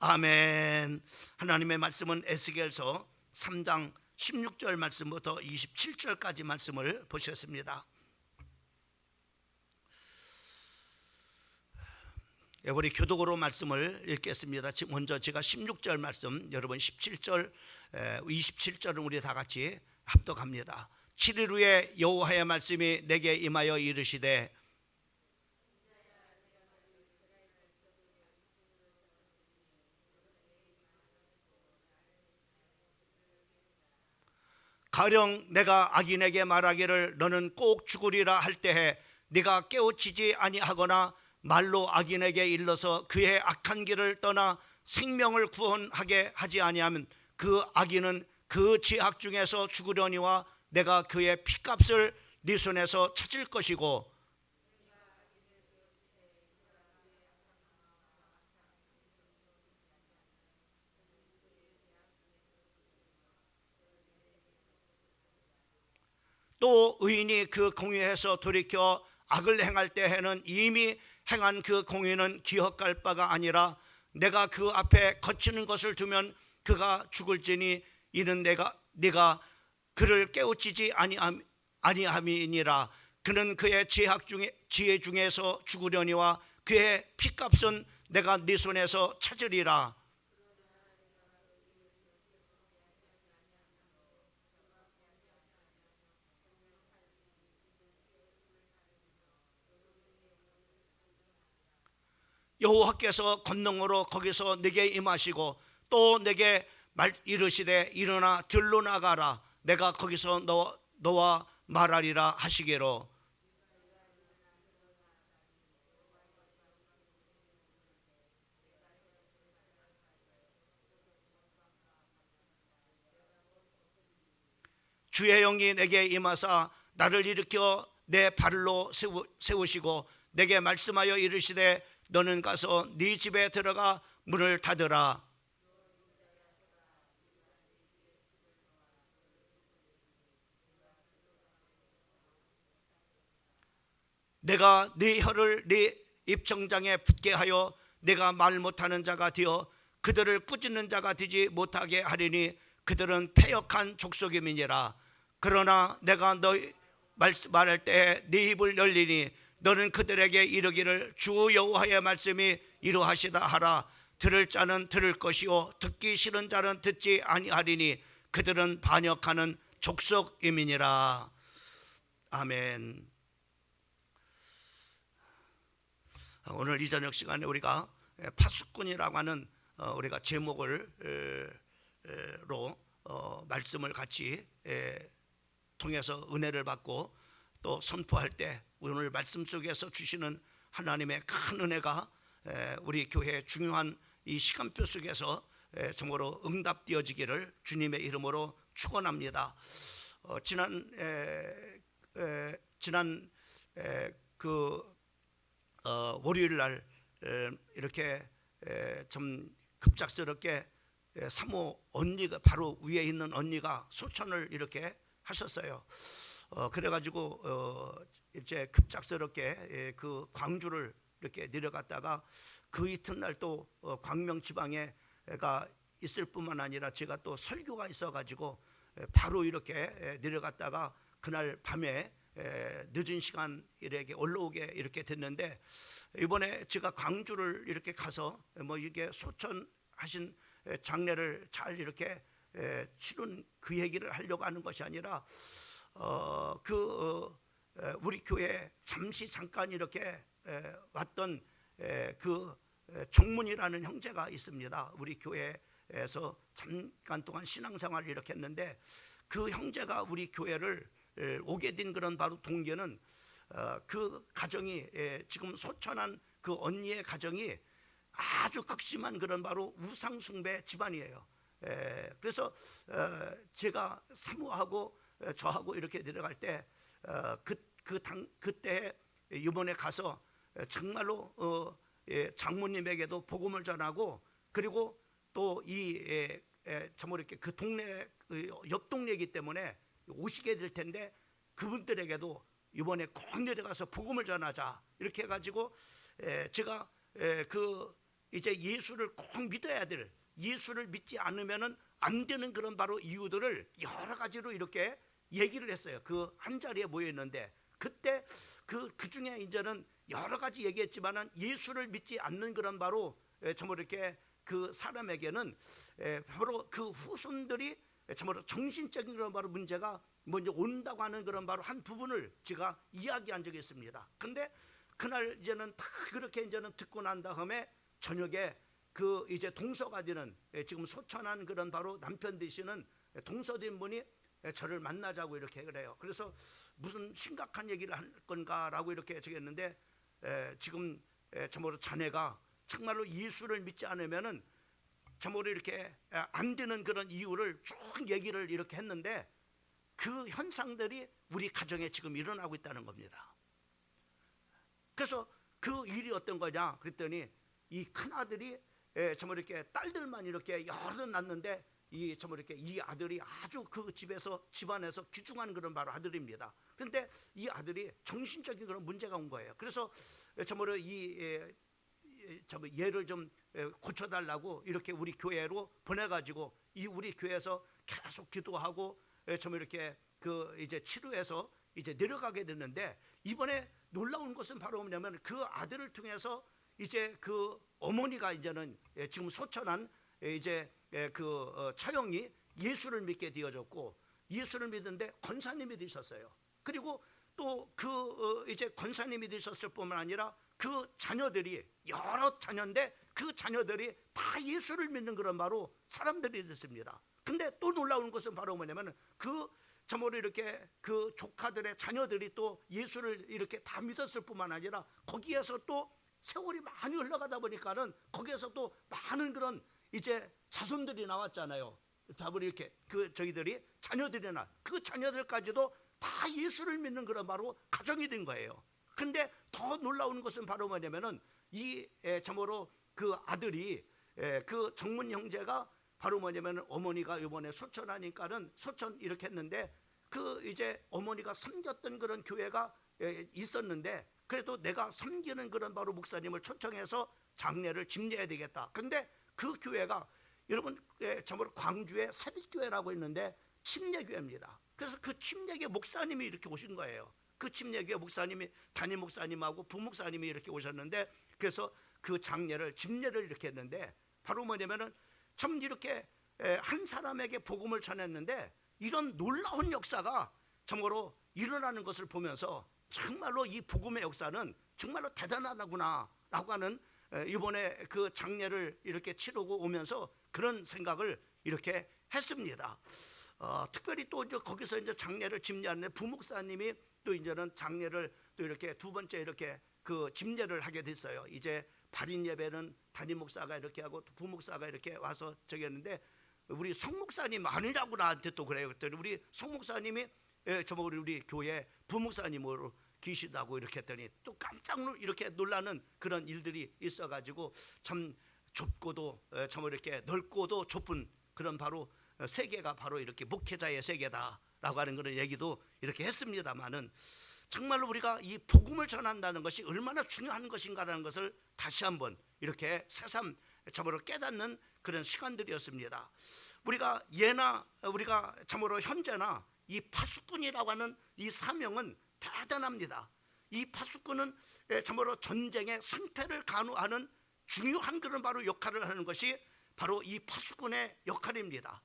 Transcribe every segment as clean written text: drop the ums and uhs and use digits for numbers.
아멘. 하나님의 말씀은 에스겔서 3장 16절 말씀부터 27절까지 말씀을 보셨습니다. 우리 교독으로 말씀을 읽겠습니다. 먼저 제가 16절 말씀, 여러분 17절, 27절은 우리 다 같이 합독합니다. 7일 후에 여호와의 말씀이 내게 임하여 이르시되 가령 내가 악인에게 말하기를 너는 꼭 죽으리라 할 때에 네가 깨우치지 아니하거나 말로 악인에게 일러서 그의 악한 길을 떠나 생명을 구원하게 하지 아니하면 그 악인은 그 죄악 중에서 죽으려니와 내가 그의 피값을 네 손에서 찾을 것이고 또 의인이 그 공의에서 돌이켜 악을 행할 때에는 이미 행한 그 공의는 기억할 바가 아니라 내가 그 앞에 거치는 것을 두면 그가 죽을지니 이는 네가 그를 깨우치지 아니함이니라. 그는 그의 지혜 중에서 죽으려니와 그의 피값은 내가 네 손에서 찾으리라. 여호와께서 권능으로 거기서 내게 임하시고 또 내게 이르시되 일어나 들로 나가라. 내가 거기서 너와 말하리라 하시기로. 주의 영이 내게 임하사 나를 일으켜 내 발로 세우시고 내게 말씀하여 이르시되 너는 가서 네 집에 들어가 문을 닫으라. 내가 네 혀를 네 입천장에 붙게 하여 내가 말 못하는 자가 되어 그들을 꾸짖는 자가 되지 못하게 하리니 그들은 패역한 족속임이니라. 그러나 내가 너희 말할 때에 네 입을 열리니 너는 그들에게 이르기를 주 여호와의 말씀이 이러하시다 하라. 들을 자는 들을 것이요 듣기 싫은 자는 듣지 아니하리니 그들은 반역하는 족속임이니라. 아멘. 오늘 이 저녁 시간에 우리가 파수꾼이라고 하는 우리가 제목으로 말씀을 같이 통해서 은혜를 받고 또 선포할 때 오늘 말씀 속에서 주시는 하나님의 큰 은혜가 우리 교회의 중요한 이 시간표 속에서 정말로 응답되어지기를 주님의 이름으로 축원합니다. 지난 월요일 날 이렇게 좀 급작스럽게 사모 언니가 바로 위에 있는 언니가 소천을 이렇게 하셨어요. 그래가지고 이제 급작스럽게 그 광주를 이렇게 내려갔다가 그 이튿날 또 광명 지방에가 있을 뿐만 아니라 제가 또 설교가 있어가지고 바로 이렇게 내려갔다가 그날 밤에 늦은 시간 이렇게 올라오게 이렇게 됐는데 이번에 제가 광주를 이렇게 가서 뭐 이게 소천하신 장례를 잘 이렇게 치른 그 얘기를 하려고 하는 것이 아니라 우리 교회 잠깐 이렇게 왔던 그 정문이라는 형제가 있습니다. 우리 교회에서 잠깐 동안 신앙생활을 이렇게 했는데 그 형제가 우리 교회를 오게 된 그런 바로 동기는 그 가정이 지금 소천한 그 언니의 가정이 아주 극심한 그런 바로 우상숭배 집안이에요. 그래서 제가 사모하고 저하고 이렇게 내려갈 때 그때 이번에 가서 정말로 장모님에게도 복음을 전하고 그리고 또 정말 이렇게 그 동네 옆 동네이기 때문에 오시게 될 텐데 그분들에게도 이번에 꼭 내려가서 복음을 전하자 이렇게 해가지고 제가 이제 예수를 꼭 믿어야 될, 예수를 믿지 않으면은 안 되는 그런 바로 이유들을 여러 가지로 이렇게 얘기를 했어요. 그 한 자리에 모여 있는데 그때 그 중에 이제는 여러 가지 얘기했지만은 예수를 믿지 않는 그런 바로 정말 이렇게 그 사람에게는 바로 그 후손들이 정말 정신적인 그런 바로 문제가 먼저 온다고 하는 그런 바로 한 부분을 제가 이야기한 적이 있습니다. 근데 그날 이제는 다 그렇게 이제는 듣고 난 다음에 저녁에 그 이제 동서가 되는 지금 소천한 그런 바로 남편 되시는 동서된 분이 저를 만나자고 이렇게 그래요. 그래서 무슨 심각한 얘기를 할 건가라고 이렇게 적었는데 지금 정말로 자네가 정말로 예수를 믿지 않으면은 정말로 이렇게 안 되는 그런 이유를 쭉 얘기를 이렇게 했는데 그 현상들이 우리 가정에 지금 일어나고 있다는 겁니다. 그래서 그 일이 어떤 거냐 그랬더니 이 큰아들이 정말 이렇게 딸들만 이렇게 여러 낳는데 이 정말 이렇게 이 아들이 아주 그 집안에서 귀중한 그런 바로 아들입니다. 그런데 이 아들이 정신적인 그런 문제가 온 거예요. 그래서 정말로 얘를 좀 고쳐달라고 이렇게 우리 교회로 보내가지고 이 우리 교회에서 계속 기도하고 정말 이렇게 그 이제 치료해서 이제 내려가게 됐는데 이번에 놀라운 것은 바로 뭐냐면 그 아들을 통해서 이제 그 어머니가 이제는 지금 소천한 이제 그 처형이 예수를 믿게 되어졌고 예수를 믿는데 권사님이 되셨어요. 그리고 또 그 이제 권사님이 되셨을 뿐만 아니라 그 자녀들이 여러 자녀인데 그 자녀들이 다 예수를 믿는 그런 바로 사람들이 됐습니다. 근데 또 놀라운 것은 바로 뭐냐면 그 정말로 이렇게 그 조카들의 자녀들이 또 예수를 이렇게 다 믿었을 뿐만 아니라 거기에서 또 세월이 많이 흘러가다 보니까는 거기에서 또 많은 그런 이제 자손들이 나왔잖아요. 답을 이렇게 그 저희들이 자녀들이나 그 자녀들까지도 다 예수를 믿는 그런 바로 가정이 된 거예요. 근데 더 놀라운 것은 바로 뭐냐면은 이 참으로 그 아들이 그 정문 형제가 바로 뭐냐면은 어머니가 이번에 소천하니까는 소천 이렇게 했는데 그 이제 어머니가 섬겼던 그런 교회가 있었는데 그래도 내가 섬기는 그런 바로 목사님을 초청해서 장례를 집례해야 되겠다. 근데 그 교회가 여러분 정말 광주에 새빛교회라고 있는데 침례교회입니다. 그래서 그 침례교회 목사님이 이렇게 오신 거예요. 그 침례교회 목사님이 담임 목사님하고 부목사님이 이렇게 오셨는데 그래서 그 장례를 집례를 이렇게 했는데 바로 뭐냐면은 참 이렇게 한 사람에게 복음을 전했는데 이런 놀라운 역사가 참고로 일어나는 것을 보면서 정말로 이 복음의 역사는 정말로 대단하다구나 라고 하는 이번에 그 장례를 이렇게 치르고 오면서 그런 생각을 이렇게 했습니다. 특별히 또 이제 거기서 이제 장례를 집례하는데 부목사님이 또 이제는 장례를 또 이렇게 두 번째 이렇게 그 집례를 하게 됐어요. 이제 발인 예배는 담임 목사가 이렇게 하고 부목사가 이렇게 와서 저기 했는데 우리 송목사님 아니라고 나한테 또 그래요. 그랬더니 우리 송목사님이 저번 우리 교회 부목사님으로 계시다고 이렇게 했더니 또 깜짝 이렇게 놀라는 그런 일들이 있어가지고 참 좁고도 참 이렇게 넓고도 좁은 그런 바로 세계가 바로 이렇게 목회자의 세계다라고 하는 그런 얘기도 이렇게 했습니다만은 정말로 우리가 이 복음을 전한다는 것이 얼마나 중요한 것인가라는 것을 다시 한번 이렇게 새삼 참으로 깨닫는 그런 시간들이었습니다. 우리가 예나 우리가 참으로 현재나 이 파수꾼이라고 하는 이 사명은 대단합니다. 이 파수꾼은 참으로 전쟁의 승패를 간호하는 중요한 그런 바로 역할을 하는 것이 바로 이 파수꾼의 역할입니다.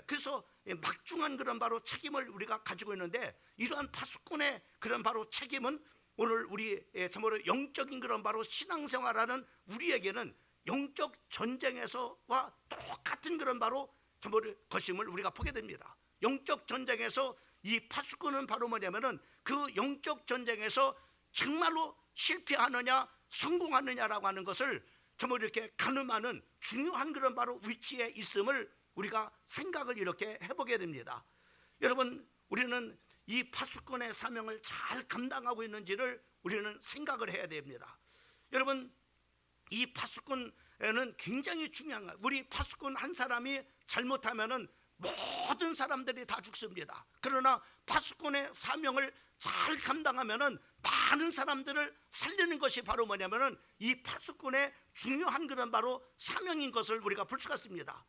그래서 막중한 그런 바로 책임을 우리가 가지고 있는데 이러한 파수꾼의 그런 바로 책임은 오늘 우리 참으로 영적인 그런 바로 신앙생활하는 우리에게는 영적 전쟁에서와 똑같은 그런 바로 참으로 것임을 우리가 보게 됩니다. 영적 전쟁에서 이 파수꾼은 바로 뭐냐면은 그 영적 전쟁에서 정말로 실패하느냐 성공하느냐라고 하는 것을 정말 이렇게 가늠하는 중요한 그런 바로 위치에 있음을 우리가 생각을 이렇게 해보게 됩니다. 여러분 우리는 이 파수꾼의 사명을 잘 감당하고 있는지를 우리는 생각을 해야 됩니다. 여러분 이 파수꾼에는 굉장히 중요한 거예요. 우리 파수꾼 한 사람이 잘못하면은 모든 사람들이 다 죽습니다. 그러나 파수꾼의 사명을 잘 감당하면은 많은 사람들을 살리는 것이 바로 뭐냐면은 이 파수꾼의 중요한 그런 바로 사명인 것을 우리가 볼 수가 있습니다.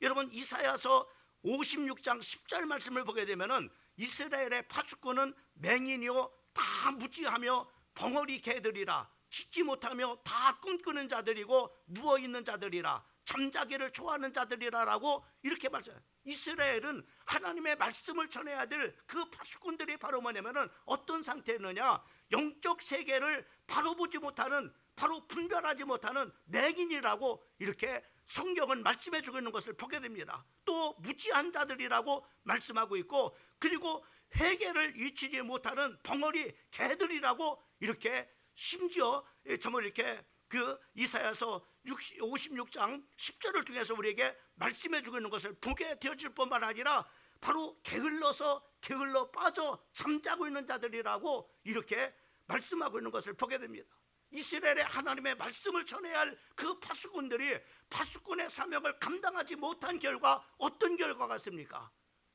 여러분 이사야서 56장 10절 말씀을 보게 되면은 이스라엘의 파수꾼은 맹인이요 다 무지하며 벙어리 개들이라, 짖지 못하며 다 꿈꾸는 자들이고 누워있는 자들이라, 잠자기를 좋아하는 자들이라라고 이렇게 말씀해요. 이스라엘은 하나님의 말씀을 전해야 될 그 파수꾼들이 바로 뭐냐면은 어떤 상태였느냐, 영적 세계를 바로 보지 못하는, 바로 분별하지 못하는 맹인이라고 이렇게 성경은 말씀해 주고 있는 것을 보게 됩니다. 또 무지한 자들이라고 말씀하고 있고, 그리고 회개를 잊지 못하는 벙어리 개들이라고 이렇게 심지어 정말 이렇게 그 이사야서 56장 10절을 통해서 우리에게 말씀해 주고 있는 것을 보게 되어질 뿐만 아니라 바로 게을러 빠져 잠자고 있는 자들이라고 이렇게 말씀하고 있는 것을 보게 됩니다. 이스라엘의 하나님의 말씀을 전해야 할 그 파수꾼들이 파수꾼의 사명을 감당하지 못한 결과 어떤 결과가 있습니까?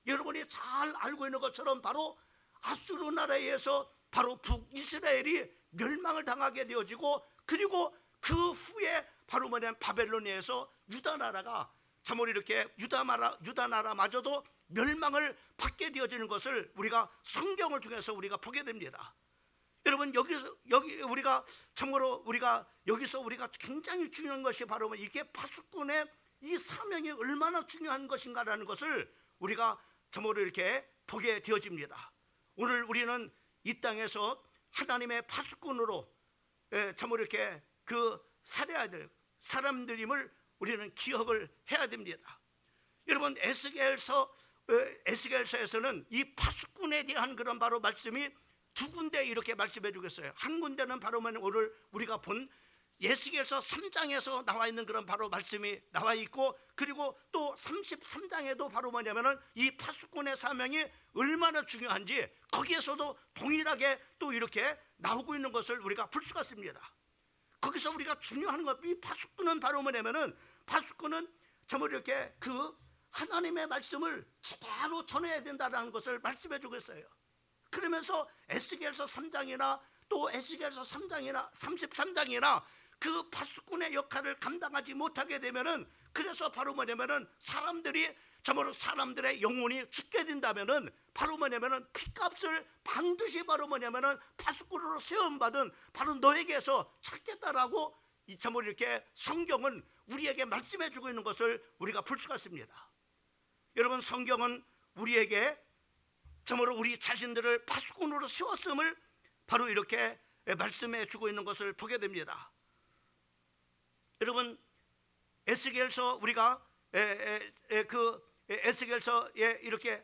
여러분이 잘 알고 있는 것처럼 바로 아수르 나라에 의해서 바로 북이스라엘이 멸망을 당하게 되어지고, 그리고 그 후에 바로 뭐냐면 바벨론에서 유다 나라가 참으로 이렇게 유다 나라마저도 멸망을 받게 되어지는 것을 우리가 성경을 통해서 우리가 보게 됩니다. 여러분 여기 우리가 참고로 여기서 우리가 굉장히 중요한 것이 바로 이게 파수꾼의 이 사명이 얼마나 중요한 것인가라는 것을 우리가 참고로 이렇게 보게 되어집니다. 오늘 우리는 이 땅에서 하나님의 파수꾼으로 참으로 이렇게 그 살해야 될 사람들임을 우리는 기억을 해야 됩니다. 여러분 에스겔서에서는 이 파수꾼에 대한 그런 바로 말씀이 두 군데 이렇게 말씀해 주겠어요. 한 군데는 바로 오늘 우리가 본 에스겔서 3장에서 나와 있는 그런 바로 말씀이 나와 있고, 그리고 또 33장에도 바로 뭐냐면은 이 파수꾼의 사명이 얼마나 중요한지 거기에서도 동일하게 또 이렇게 나오고 있는 것을 우리가 볼 수가 있습니다. 거기서 우리가 중요한 것, 이 파수꾼은 바로 뭐냐면은 파수꾼은 정말 이렇게 그 하나님의 말씀을 제대로 전해야 된다는 것을 말씀해 주고 있어요. 그러면서 에스겔서 3장이나 또 에스겔서 3장이나 33장이나 그 파수꾼의 역할을 감당하지 못하게 되면은, 그래서 바로 뭐냐면은 사람들의 영혼이 죽게 된다면은 바로 뭐냐면은 피값을 반드시 바로 뭐냐면은 파수꾼으로 세움받은 바로 너에게서 찾겠다라고 참으로 이렇게 성경은 우리에게 말씀해 주고 있는 것을 우리가 볼 수가 있습니다. 여러분 성경은 우리에게 참으로 우리 자신들을 파수꾼으로 세웠음을 바로 이렇게 말씀해 주고 있는 것을 보게 됩니다. 여러분 에스겔서 우리가 그 에스겔서에 이렇게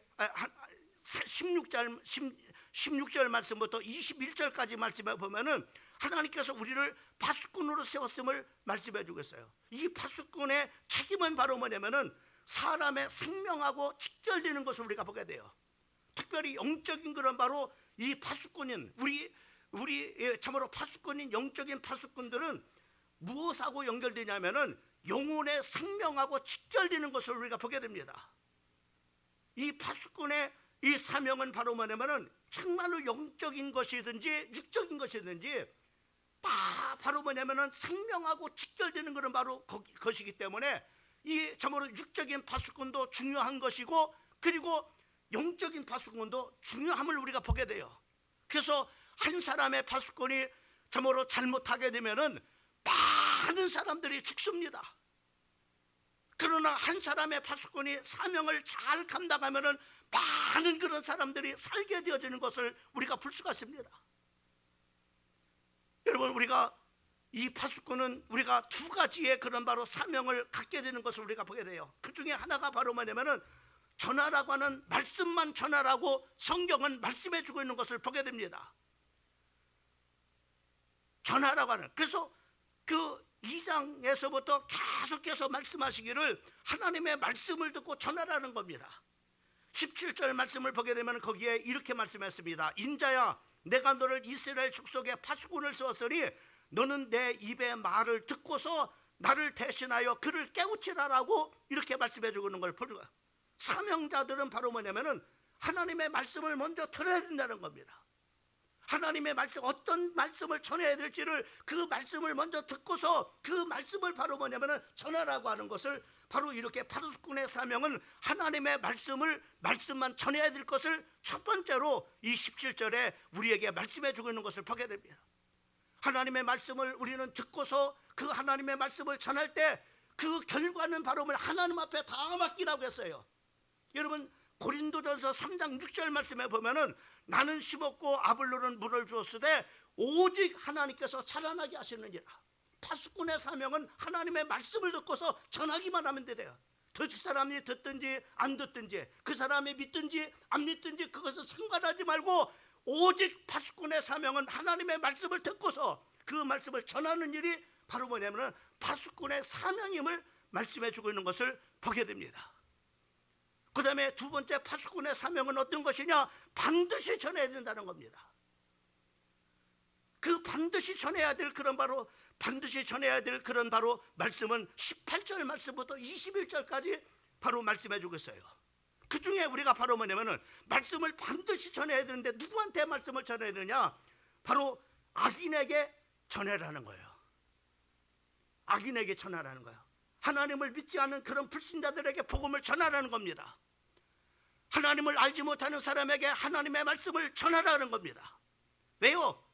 16절 말씀부터 21절까지 말씀해 보면은 하나님께서 우리를 파수꾼으로 세웠음을 말씀해 주고 있어요. 이 파수꾼의 책임은 바로 뭐냐면은 사람의 생명하고 직결되는 것을 우리가 보게 돼요. 특별히 영적인 그런 바로 이 파수꾼인 우리 참으로 파수꾼인 영적인 파수꾼들은 무엇하고 연결되냐면은 영혼의 생명하고 직결되는 것을 우리가 보게 됩니다. 이 파수꾼의 이 사명은 바로 뭐냐면은 정말로 영적인 것이든지 육적인 것이든지 다 바로 뭐냐면은 생명하고 직결되는 것은 바로 것이기 때문에 이 참으로 육적인 파수꾼도 중요한 것이고, 그리고 영적인 파수꾼도 중요함을 우리가 보게 돼요. 그래서 한 사람의 파수꾼이 참으로 잘못하게 되면은 많은 사람들이 죽습니다. 그러나 한 사람의 파수꾼이 사명을 잘 감당하면은 많은 그런 사람들이 살게 되어지는 것을 우리가 볼 수가 있습니다. 여러분 우리가 이 파수꾼은 우리가 두 가지의 그런 바로 사명을 갖게 되는 것을 우리가 보게 돼요. 그 중에 하나가 바로 뭐냐면은 전하라고 하는 말씀만 전하라고 성경은 말씀해 주고 있는 것을 보게 됩니다. 전하라고 하는, 그래서 그 2장에서부터 계속해서 말씀하시기를 하나님의 말씀을 듣고 전하라는 겁니다. 17절 말씀을 보게 되면 거기에 이렇게 말씀했습니다. 인자야 내가 너를 이스라엘 족속의 파수꾼을 세웠으니 너는 내 입의 말을 듣고서 나를 대신하여 그를 깨우치라라고 이렇게 말씀해 주고 있는 걸 보죠. 사명자들은 바로 뭐냐면은 하나님의 말씀을 먼저 들어야 된다는 겁니다. 하나님의 말씀, 어떤 말씀을 전해야 될지를 그 말씀을 먼저 듣고서 그 말씀을 바로 뭐냐면은 전하라고 하는 것을, 바로 이렇게 파수꾼의 사명은 하나님의 말씀만 전해야 될 것을 첫 번째로 이 17절에 우리에게 말씀해 주고 있는 것을 보게 됩니다. 하나님의 말씀을 우리는 듣고서 그 하나님의 말씀을 전할 때 그 결과는 바로 하나님 앞에 다 맡기라고 했어요. 여러분, 고린도전서 3장 6절 말씀에 보면은 나는 심었고 아볼로는 물을 주었으되 오직 하나님께서 자라나게 하시느니라. 파수꾼의 사명은 하나님의 말씀을 듣고서 전하기만 하면 되래요. 그 사람이 듣든지 안 듣든지, 그 사람이 믿든지 안 믿든지 그것은 상관하지 말고 오직 파수꾼의 사명은 하나님의 말씀을 듣고서 그 말씀을 전하는 일이 바로 뭐냐면 파수꾼의 사명임을 말씀해 주고 있는 것을 보게 됩니다. 그 다음에 두 번째 파수꾼의 사명은 어떤 것이냐? 반드시 전해야 된다는 겁니다. 그 반드시 전해야 될 그런 바로 말씀은 18절 말씀부터 21절까지 바로 말씀해 주고 있어요. 그 중에 우리가 바로 뭐냐면은 말씀을 반드시 전해야 되는데 누구한테 말씀을 전해야 되느냐? 바로 악인에게 전해라는 거예요. 악인에게 전하라는 거예요. 하나님을 믿지 않는 그런 불신자들에게 복음을 전하라는 겁니다. 하나님을 알지 못하는 사람에게 하나님의 말씀을 전하라는 겁니다. 왜요?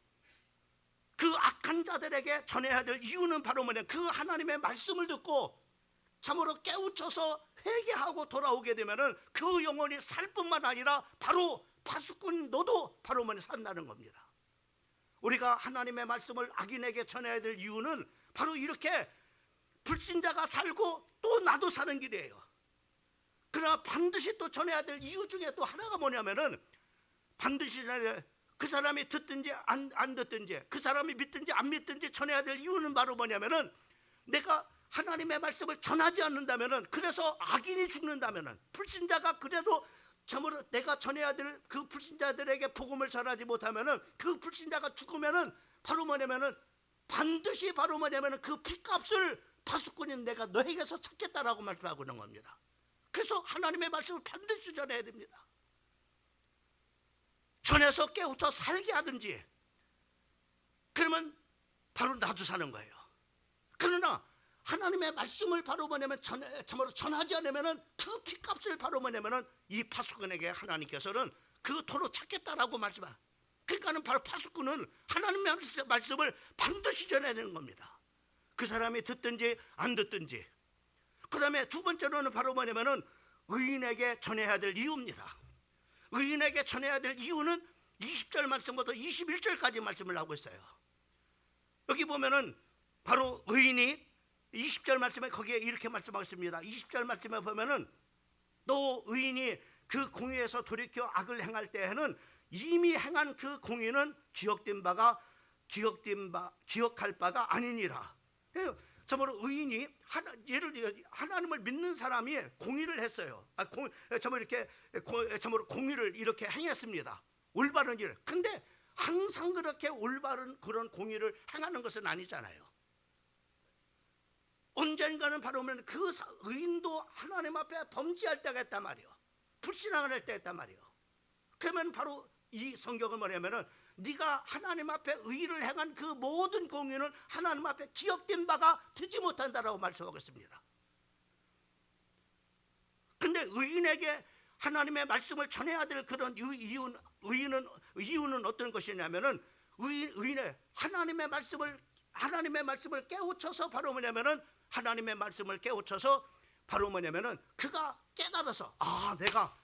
그 악한 자들에게 전해야 될 이유는 바로 뭐냐? 그 하나님의 말씀을 듣고 참으로 깨우쳐서 회개하고 돌아오게 되면은 그 영혼이 살 뿐만 아니라 바로 파수꾼 너도 바로 뭐냐? 산다는 겁니다. 우리가 하나님의 말씀을 악인에게 전해야 될 이유는 바로 이렇게 불신자가 살고 또 나도 사는 길이에요. 그러나 반드시 또 전해야 될 이유 중에 또 하나가 뭐냐면은 반드시 그 사람이 듣든지 안 듣든지, 그 사람이 믿든지 안 믿든지 전해야 될 이유는 바로 뭐냐면은 내가 하나님의 말씀을 전하지 않는다면은, 그래서 악인이 죽는다면은, 불신자가 그래도 참으로 내가 전해야 될 그 불신자들에게 복음을 전하지 못하면은 그 불신자가 죽으면은 바로 뭐냐면은 반드시 바로 뭐냐면은 그 피값을 파수꾼인 내가 너에게서 찾겠다라고 말씀하고 있는 겁니다. 그래서 하나님의 말씀을 반드시 전해야 됩니다. 전해서 깨우쳐 살게 하든지, 그러면 바로 나도 사는 거예요. 그러나 하나님의 말씀을 바로 뭐냐면 참으로 전하지 않으면은 그 피값을 바로 뭐냐면은 이 파수꾼에게 하나님께서는 그토록 찾겠다라고 말씀하. 그러니까는 바로 파수꾼은 하나님의 말씀을 반드시 전해야 되는 겁니다. 그 사람이 듣든지 안 듣든지. 그 다음에 두 번째로는 바로 뭐냐면은 의인에게 전해야 될 이유입니다. 의인에게 전해야 될 이유는 20절 말씀부터 21절까지 말씀을 하고 있어요. 여기 보면은 바로 의인이 20절 말씀에 거기에 이렇게 말씀하고 있습니다. 20절 말씀에 보면은 또 의인이 그 공의에서 돌이켜 악을 행할 때에는 이미 행한 그 공의는 기억할 바가 아니니라. 참으로 의인이 예를 들어 하나님을 믿는 사람이 공의를 했어요. 참으로 공의를 이렇게 행했습니다. 올바른 일. 근데 항상 그렇게 올바른 그런 공의를 행하는 것은 아니잖아요. 언젠가는 바로 그 의인도 하나님 앞에 범죄할 때가 있단 말이에요. 불신앙을 할 때가 있단 말이에요. 그러면 바로 이 성경은 뭐냐면은 네가 하나님 앞에 의를 행한 그 모든 공의는 하나님 앞에 기억된 바가 되지 못한다라고 말씀하고 있습니다. 근데 의인에게 하나님의 말씀을 전해야 될 그런 이유는 어떤 것이냐면은 의인의 하나님의 말씀을 깨우쳐서 바로 뭐냐면은 하나님의 말씀을 깨우쳐서 바로 뭐냐면은 그가 깨달아서 내가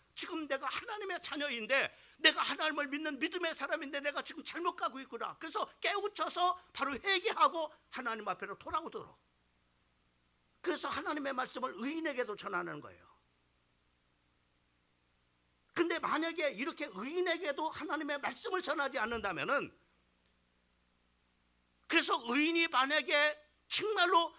하나님의 자녀인데, 내가 하나님을 믿는 믿음의 사람인데 내가 지금 잘못 가고 있구나. 그래서 깨우쳐서 바로 회개하고 하나님 앞으로 돌아오도록. 그래서 하나님의 말씀을 의인에게도 전하는 거예요. 근데 만약에 이렇게 의인에게도 하나님의 말씀을 전하지 않는다면은, 그래서 의인이 만약에 정말로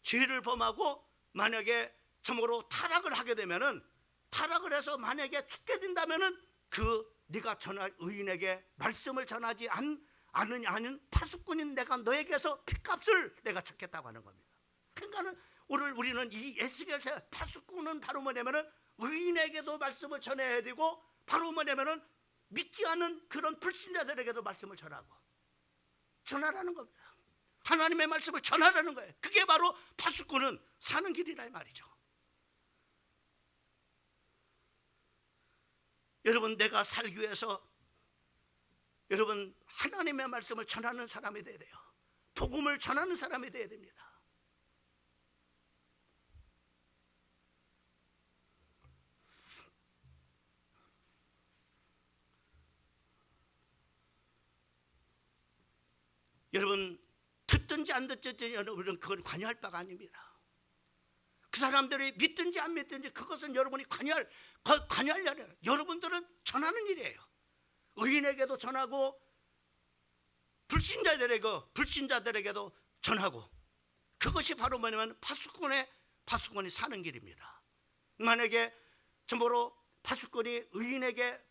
죄를 범하고 만약에 참으로 타락을 하게 되면은, 타락을 해서 만약에 죽게 된다면은 네가 의인에게 말씀을 전하지 않은 파수꾼인 내가 너에게서 피값을 내가 찾겠다고 하는 겁니다. 그러니까는 오늘 우리는 이 에스겔서의 파수꾼은 바로 뭐냐면은 의인에게도 말씀을 전해야 되고, 바로 뭐냐면은 믿지 않은 그런 불신자들에게도 말씀을 전하라는 겁니다. 하나님의 말씀을 전하라는 거예요. 그게 바로 파수꾼은 사는 길이라 이 말이죠. 여러분, 내가 살기 위해서 여러분 하나님의 말씀을 전하는 사람이 되어야 돼요. 복음을 전하는 사람이 되어야 됩니다. 여러분, 듣든지 안 듣든지 여러분은 그건 관여할 바가 아닙니다. 그 사람들이 믿든지 안 믿든지 그것은 여러분이 관여할 일이에요. 여러분들은 전하는 일이에요. 의인에게도 전하고 불신자들에게도 전하고, 그것이 바로 뭐냐면 파수꾼이 사는 길입니다. 만약에 정말로 파수꾼이 의인에게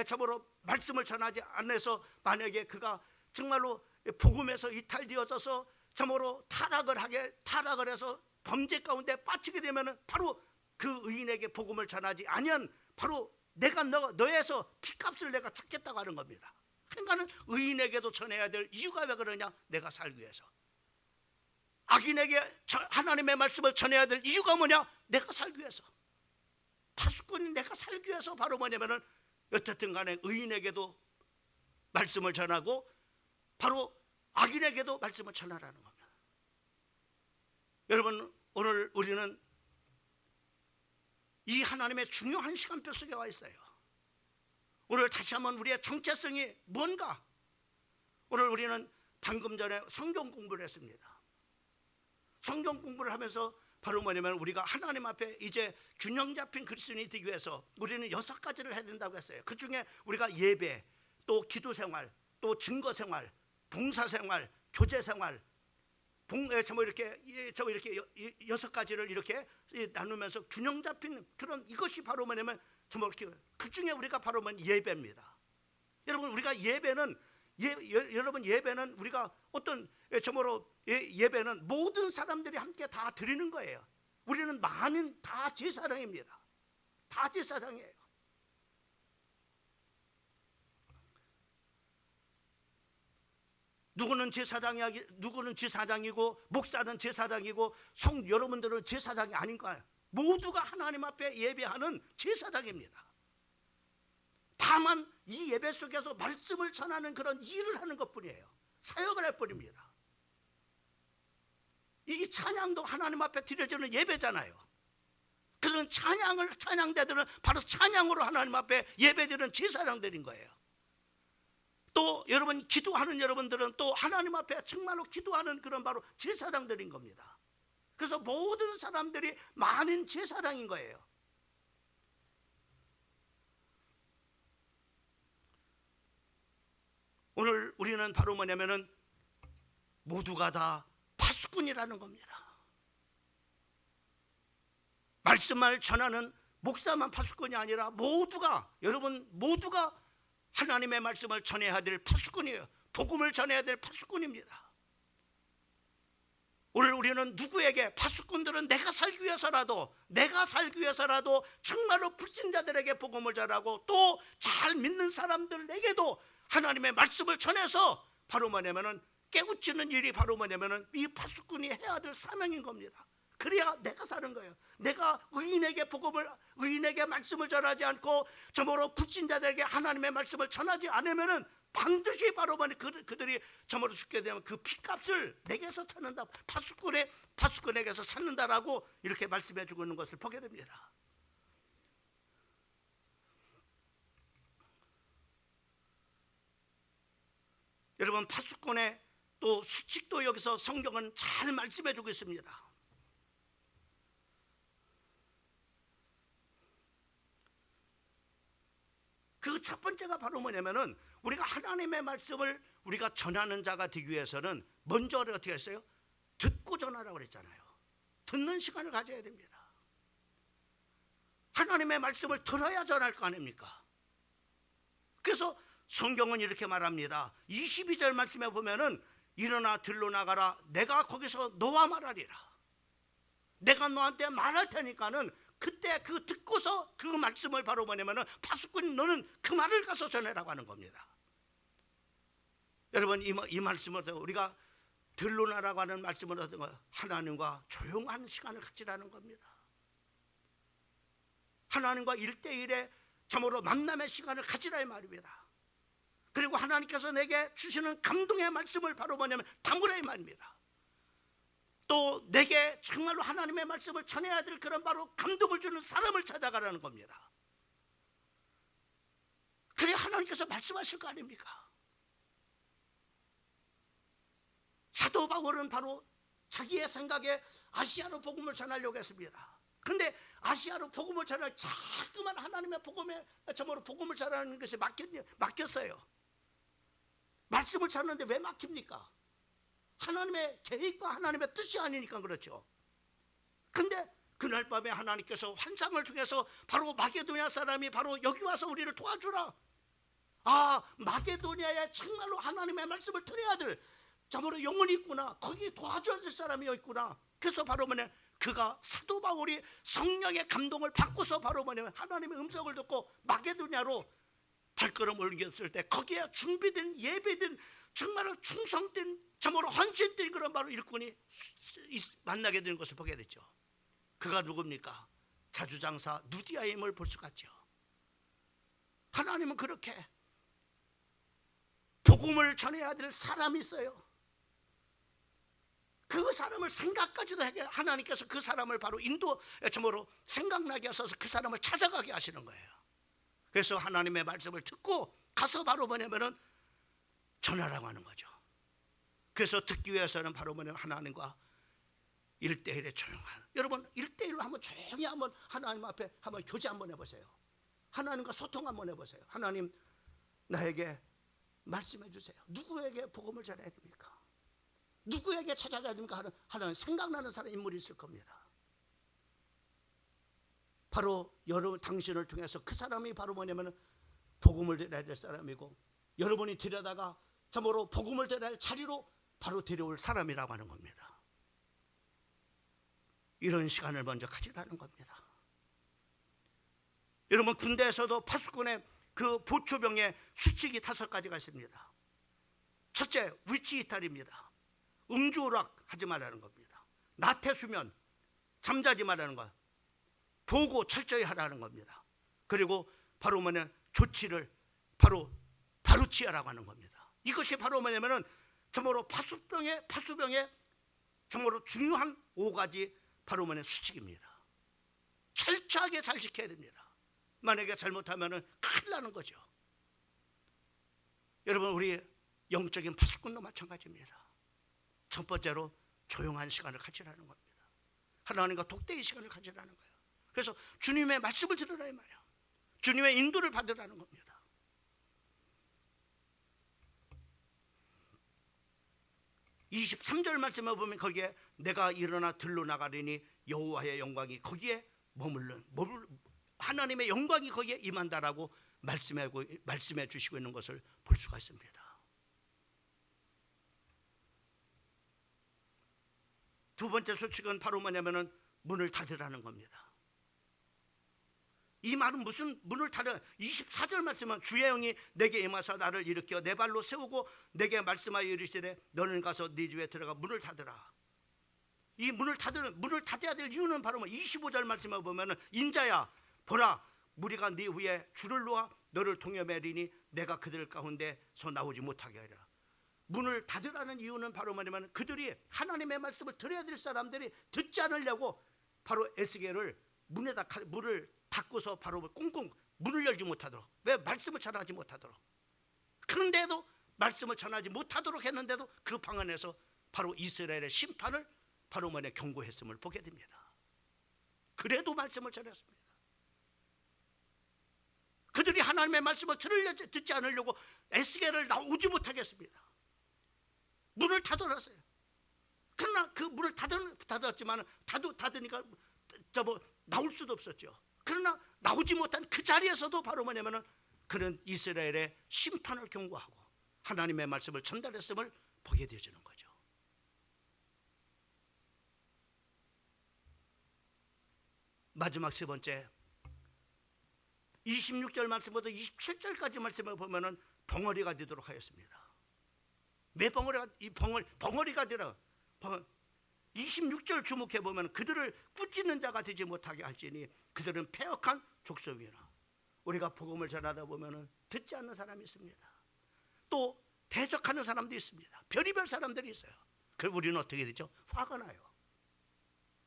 정말로 말씀을 전하지 않아서 만약에 그가 정말로 복음에서 이탈되어져서 정말로 타락을 해서 범죄 가운데 빠지게 되면 바로 그 의인에게 복음을 전하지 아니면 바로 내가 너에서 피값을 내가 찾겠다고 하는 겁니다. 그러니까는 의인에게도 전해야 될 이유가 왜 그러냐? 내가 살기 위해서. 악인에게 하나님의 말씀을 전해야 될 이유가 뭐냐? 내가 살기 위해서. 파수꾼이 내가 살기 위해서 바로 뭐냐면은 어쨌든 간에 의인에게도 말씀을 전하고 바로 악인에게도 말씀을 전하라는 겁니다. 여러분, 오늘 우리는 이 하나님의 중요한 시간표 속에 와 있어요. 오늘 다시 한번 우리의 정체성이 뭔가, 오늘 우리는 방금 전에 성경 공부를 했습니다. 성경 공부를 하면서 바로 뭐냐면 우리가 하나님 앞에 이제 균형 잡힌 그리스도인이 되기 위해서 우리는 6가지를 해야 된다고 했어요. 그 중에 우리가 예배, 또 기도 생활, 또 증거 생활, 봉사 생활, 교제 생활, 이렇게 6가지를 이렇게 나누면서 균형 잡힌 그런, 이것이 바로 뭐냐면 정말 그 중에 우리가 바로 예배입니다. 여러분, 우리가 예배는 우리가 어떤 정말로 예배는 모든 사람들이 함께 다 드리는 거예요. 우리는 다 제사장입니다. 다 제사장이에요. 누구는 제사장이고 목사는 제사장이고 여러분들은 제사장이 아닌가요? 모두가 하나님 앞에 예배하는 제사장입니다. 다만 이 예배 속에서 말씀을 전하는 그런 일을 하는 것뿐이에요. 사역을 할 뿐입니다. 이 찬양도 하나님 앞에 드려지는 예배잖아요. 그런 찬양대들은 바로 찬양으로 하나님 앞에 예배드리는 제사장들인 거예요. 또 여러분, 기도하는 여러분들은 또 하나님 앞에 정말로 기도하는 그런 바로 제사장들인 겁니다. 그래서 모든 사람들이 많은 제사장인 거예요. 오늘 우리는 바로 뭐냐면은 모두가 다 파수꾼이라는 겁니다. 말씀을 전하는 목사만 파수꾼이 아니라 여러분 모두가 하나님의 말씀을 전해야 될 파수꾼이에요. 복음을 전해야 될 파수꾼입니다. 오늘 우리는 누구에게, 파수꾼들은 내가 살기 위해서라도 정말로 불신자들에게 복음을 전하고 또 잘 믿는 사람들에게도 하나님의 말씀을 전해서 바로 뭐냐면은 깨우치는 일이 바로 뭐냐면은 이 파수꾼이 해야 될 사명인 겁니다. 그래야 내가 사는 거예요. 내가 의인에게 말씀을 전하지 않고 저모로 불신자들에게 하나님의 말씀을 전하지 않으면은 반드시 바로 그들이 저모로 죽게 되면 그 피값을 내게서 찾는다. 파수꾼에게서 찾는다라고 이렇게 말씀해 주고 있는 것을 보게 됩니다. 여러분, 파수꾼의 또 수칙도 여기서 성경은 잘 말씀해 주고 있습니다. 그 첫 번째가 바로 뭐냐면은 우리가 하나님의 말씀을 우리가 전하는 자가 되기 위해서는 먼저 어떻게 했어요? 듣고 전하라고 그랬잖아요. 듣는 시간을 가져야 됩니다. 하나님의 말씀을 들어야 전할 거 아닙니까? 그래서 성경은 이렇게 말합니다. 22절 말씀에 보면은 일어나 들로 나가라. 내가 거기서 너와 말하리라. 내가 너한테 말할 테니까는 그때 그 듣고서 그 말씀을 바로 뭐냐면은 파수꾼이 너는 그 말을 가서 전해라고 하는 겁니다. 여러분 이 말씀을 우리가 들로나라고 하는 말씀을 어떤 거 하나님과 조용한 시간을 갖지라는 겁니다. 하나님과 1대1의 참으로 만남의 시간을 가지라 이 말입니다. 그리고 하나님께서 내게 주시는 감동의 말씀을 바로 뭐냐면 담으라 이 말입니다. 또 내게 정말로 하나님의 말씀을 전해야 될 그런 바로 감동을 주는 사람을 찾아가라는 겁니다. 그래 하나님께서 말씀하실 거 아닙니까? 사도 바울은 바로 자기의 생각에 아시아로 복음을 전하려고 했습니다. 근데 아시아로 복음을 전할 자꾸만 하나님의 복음에 정말로 복음을 전하는 것이 막혔어요. 말씀을 전하는데 왜 막힙니까? 하나님의 계획과 하나님의 뜻이 아니니까 그렇죠. 근데 그날 밤에 하나님께서 환상을 통해서 바로 마게도냐 사람이 바로 여기 와서 우리를 도와주라. 마게도냐에 정말로 하나님의 말씀을 전해야 될 참으로 영혼이 있구나. 거기 도와줘야 될 사람이 있구나. 그래서 바로 뭐냐 그가 사도 바울이 성령의 감동을 받고서 바로 뭐냐면 하나님의 음성을 듣고 마게도냐로 발걸음 옮겼을 때 거기에 준비된 예배된 정말로 충성된 참으로 헌신된 그런 바로 일꾼이 만나게 되는 것을 보게 됐죠. 그가 누굽니까? 자주장사 누디아임을 볼 수가 있죠. 하나님은 그렇게 복음을 전해야 될 사람이 있어요. 그 사람을 생각까지도 하게 하나님께서 그 사람을 바로 참으로 생각나게 하셔서 그 사람을 찾아가게 하시는 거예요. 그래서 하나님의 말씀을 듣고 가서 바로 뭐냐면은 전하라고 하는 거죠. 그래서 듣기 위해서는 바로 뭐냐면 하나님과 1대1의 조용한, 여러분 1대1로 한번 조용히 한번 하나님 앞에 한번 교제 한번 해보세요. 하나님과 소통 한번 해보세요. 하나님 나에게 말씀해 주세요. 누구에게 복음을 전해야 됩니까? 누구에게 찾아가야 됩니까? 하는 생각나는 사람 인물이 있을 겁니다. 바로 여러분 당신을 통해서 그 사람이 바로 뭐냐면 복음을 드려야 될 사람이고 여러분이 데려다가 참으로 복음을 드려야 할 자리로 바로 데려올 사람이라고 하는 겁니다. 이런 시간을 먼저 가지라는 겁니다. 여러분 군대에서도 파수꾼의 그 보초병의 수칙이 5가지가 있습니다. 첫째, 위치 이탈입니다. 음주오락 하지 말라는 겁니다. 나태수면, 잠자지 말라는 거, 보고 철저히 하라는 겁니다. 그리고 바로 뭐냐 조치를 바로 취하라고 하는 겁니다. 이것이 바로 뭐냐면은 참으로 파수병의 참으로 중요한 5가지 바로 뭐냐 수칙입니다. 철저하게 잘 지켜야 됩니다. 만약에 잘못하면은 큰일 나는 거죠. 여러분 우리 영적인 파수꾼도 마찬가지입니다. 첫 번째로 조용한 시간을 가지라는 겁니다. 하나님과 독대의 시간을 가지라는 거예요. 그래서 주님의 말씀을 들으라 이 말이에요. 주님의 인도를 받으라는 겁니다. (23절) 말씀에 보면 거기에 내가 일어나 들로 나가리니 여호와의 영광이 거기에 하나님의 영광이 거기에 임한다라고 말씀해 주시고 있는 것을 볼 수가 있습니다. 두 번째 수칙은 바로 뭐냐면은 문을 닫으라는 겁니다. 이 말은 무슨 문을 닫아? 24절 말씀은 주의 영이 내게 임하사 나를 일으켜 내 발로 세우고 내게 말씀하여 이르시되 너는 가서 네 집에 들어가 문을 닫으라. 이 문을 닫아야 될 이유는 바로 25절 말씀에 보면은 인자야 보라 무리가 네 후에 줄을 놓아 너를 동여매리니 내가 그들 가운데서 나오지 못하게 하리라. 문을 닫으라는 이유는 바로 뭐냐면 그들이 하나님의 말씀을 들어야 될 사람들이 듣지 않으려고 바로 에스겔을 문을 닫고서 바로 꽁꽁 문을 열지 못하도록, 왜 말씀을 전하지 못하도록, 그런데도 말씀을 전하지 못하도록 했는데도 그 방 안에서 바로 이스라엘의 심판을 바로 뭐냐 경고했음을 보게 됩니다. 그래도 말씀을 전했습니다. 그들이 하나님의 말씀을 듣지 않으려고 에스겔을 나오지 못하게 했습니다. 문을 닫아놨어요. 그러나 그 문을 닫았지만 닫으니까 나올 수도 없었죠. 그러나 나오지 못한 그 자리에서도 바로 뭐냐면은 그는 이스라엘의 심판을 경고하고 하나님의 말씀을 전달했음을 보게 되어지는 거죠. 마지막 세 번째 26절 말씀부터 27절까지 말씀을 보면은 벙어리가 되도록 하였습니다. 매 벙어리가 이 벙어리가 되라. 26절 주목해 보면 그들을 꾸짖는 자가 되지 못하게 할지니 그들은 패역한 족속이라. 우리가 복음을 전하다 보면은 듣지 않는 사람이 있습니다. 또 대적하는 사람도 있습니다. 별의별 사람들이 있어요. 그럼 우리는 어떻게 되죠? 화가 나요.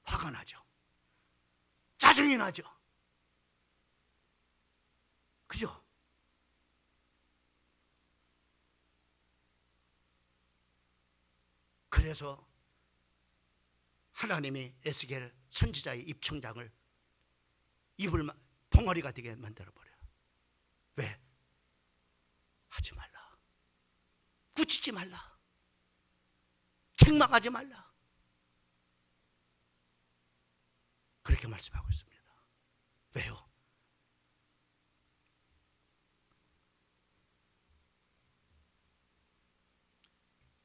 화가 나죠. 짜증이 나죠. 그죠? 그래서 하나님이 에스겔 선지자의 입청장을 입을 벙어리가 되게 만들어버려요. 왜? 하지 말라. 꾸짖지 말라. 책망하지 말라. 그렇게 말씀하고 있습니다. 왜요?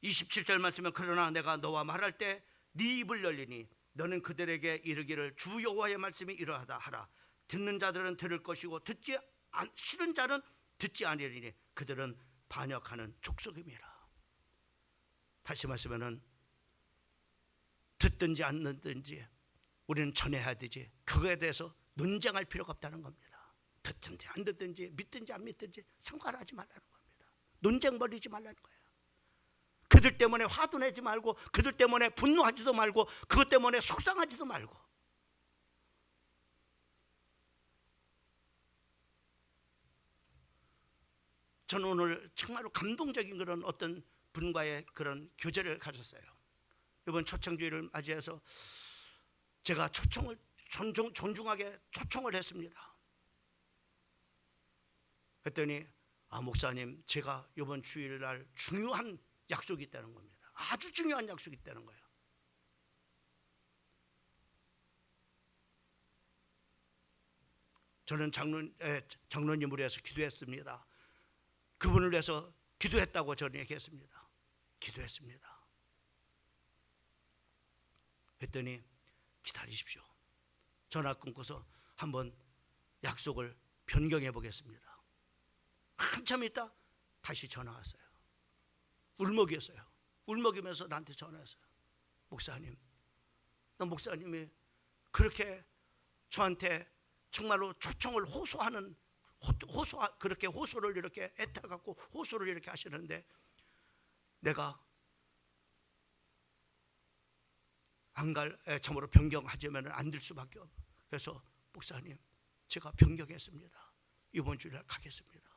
(27절) 말씀은 그러나 내가 너와 말할 때 네 입을 열리니 너는 그들에게 이르기를 주 여호와의 말씀이 이러하다 하라. 듣는 자들은 들을 것이고 싫은 자는 듣지 아니하리니 그들은 반역하는 족속임이라. 다시 말씀하면은 듣든지 안 듣든지 우리는 전해야 되지 그거에 대해서 논쟁할 필요가 없다는 겁니다. 듣든지 안 듣든지 믿든지 안 믿든지 상관하지 말라는 겁니다. 논쟁 벌이지 말라는 거예요. 그들 때문에 화도 내지 말고 그들 때문에 분노하지도 말고 그것 때문에 속상하지도 말고. 저는 오늘 정말로 감동적인 그런 어떤 분과의 그런 교제를 가졌어요. 이번 초청주의를 맞이해서 제가 초청을 존중하게 초청을 했습니다. 그랬더니 목사님 제가 이번 주일날 중요한 약속이 있다는 겁니다. 아주 중요한 약속이 있다는 거예요. 저는 장로님을 위해서 기도했습니다. 그분을 위해서 기도했다고 저는 얘기했습니다. 기도했습니다. 했더니 기다리십시오. 전화 끊고서 한번 약속을 변경해 보겠습니다. 한참 있다 다시 전화 왔어요. 울먹였어요. 울먹이면서 나한테 전화했어요. 목사님, 목사님이 그렇게 저한테 정말로 초청을 그렇게 호소를 이렇게 애타갖고 호소를 이렇게 하시는데 내가 참으로 변경하자면 안 될 수밖에 없어요. 그래서 목사님 제가 변경했습니다. 이번 주일날 가겠습니다.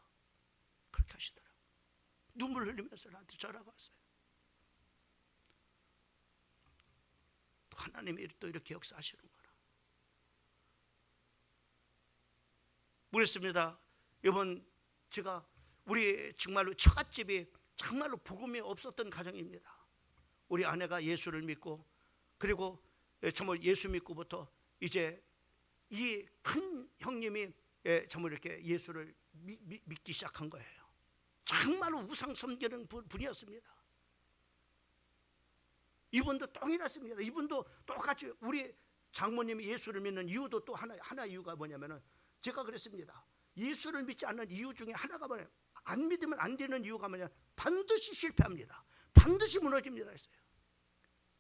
그렇게 하시더라고요. 눈물 흘리면서 나한테 전화가 왔어요. 또 하나님이 또 이렇게 역사하시는구나. 그렇습니다. 이번 제가 우리 정말로 처갓집이 정말로 복음이 없었던 가정입니다. 우리 아내가 예수를 믿고 그리고 정말 예수 믿고부터 이제 이 큰 형님이 정말 이렇게 예수를 믿기 시작한 거예요. 정말로 우상 섬기는 분이었습니다. 이분도 동일했습니다. 이분도 똑같이 우리 장모님이 예수를 믿는 이유도 또 하나 이유가 뭐냐면은 제가 그랬습니다. 예수를 믿지 않는 이유 중에 하나가 뭐냐면 안 믿으면 안 되는 이유가 뭐냐면 반드시 실패합니다. 반드시 무너집니다 했어요.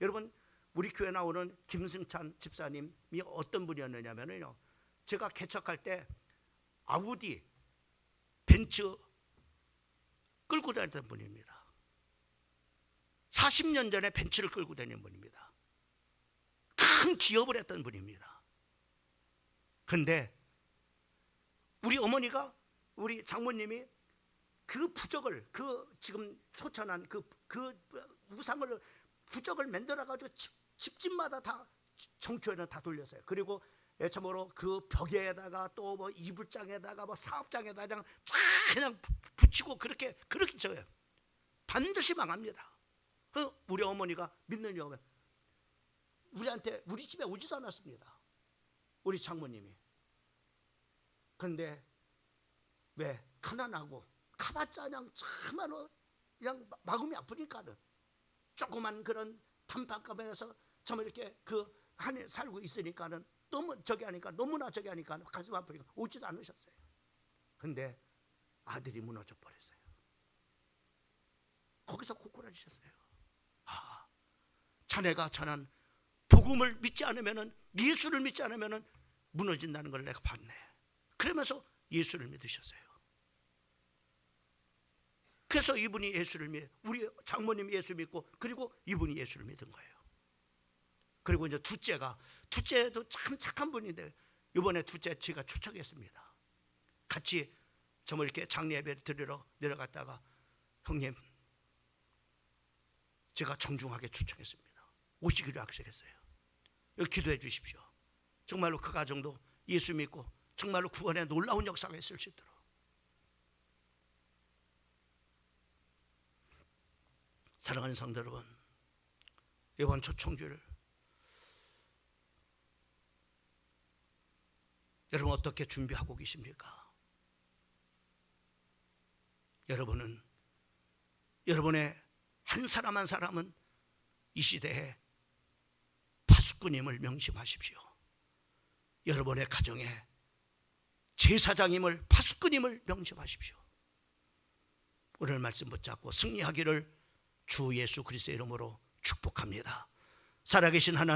여러분 우리 교회 나오는 김승찬 집사님이 어떤 분이었느냐면요. 제가 개척할 때 아우디, 벤츠 끌고 다녔던 분입니다. 40년 전에 벤츠를 끌고 다니는 분입니다. 큰 기업을 했던 분입니다. 그런데 우리 어머니가 우리 장모님이 그 부적을 지금 소천한 그 우상을 부적을 만들어가지고 집집마다 다 정초에는 다 돌렸어요. 그리고 참으로 그 벽에다가 또 뭐 이불장에다가 뭐 사업장에다가 그냥 붙이고 그렇게 져요. 반드시 망합니다. 우리 어머니가 믿는 여면 우리 집에 오지도 않았습니다. 우리 장모님이. 그런데 왜 가난하고 가봤자 그냥 참말로 그냥 마음이 아프니까는 조그만 그런 단칸가방에서 정말 이렇게 그 안에 살고 있으니까는 너무 저기 하니까 너무나 저기 하니까 가슴 아프니까 오지도 않으셨어요. 근데 아들이 무너져 버렸어요. 거기서 고꾸라지셨어요. 아, 자네가 전한 복음을 믿지 않으면은, 예수를 믿지 않으면은 무너진다는 걸 내가 봤네. 그러면서 예수를 믿으셨어요. 그래서 이분이 예수를 우리 장모님이 예수 믿고, 그리고 이분이 예수를 믿은 거예요. 그리고 이제 둘째도 참 착한 분인데, 이번에 둘째 제가 초청했습니다. 같이 정말 이렇게 장례 예배를 드리러 내려갔다가, 형님 제가 정중하게 초청했습니다. 오시기로 약속했어요. 여기 기도해 주십시오. 정말로 그 가정도 예수 믿고 정말로 구원의 놀라운 역사가 있을 수 있도록. 사랑하는 성도 여러분, 이번 초청주를 여러분 어떻게 준비하고 계십니까? 여러분은, 여러분의 한 사람 한 사람은 이 시대에 파수꾼임을 명심하십시오. 여러분의 가정에 제사장임을, 파수꾼임을 명심하십시오. 오늘 말씀 붙잡고 승리하기를 주 예수 그리스도의 이름으로 축복합니다. 살아계신 하나님,